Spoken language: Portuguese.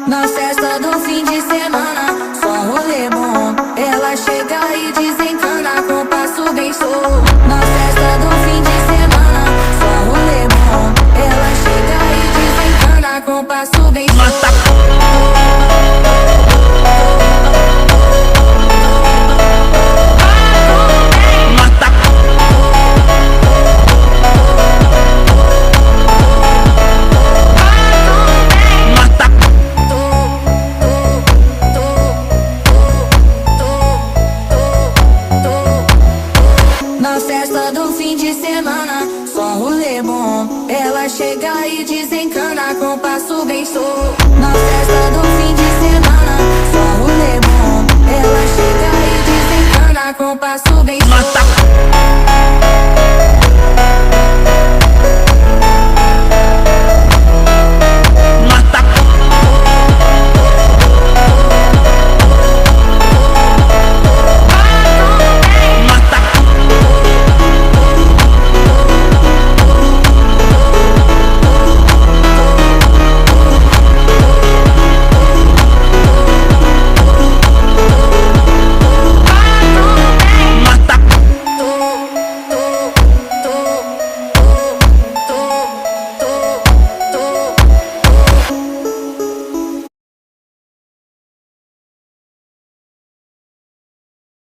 Na festa do fim de semana, só rolê bom. Ela chega e desencana com passo bem show. Na festa do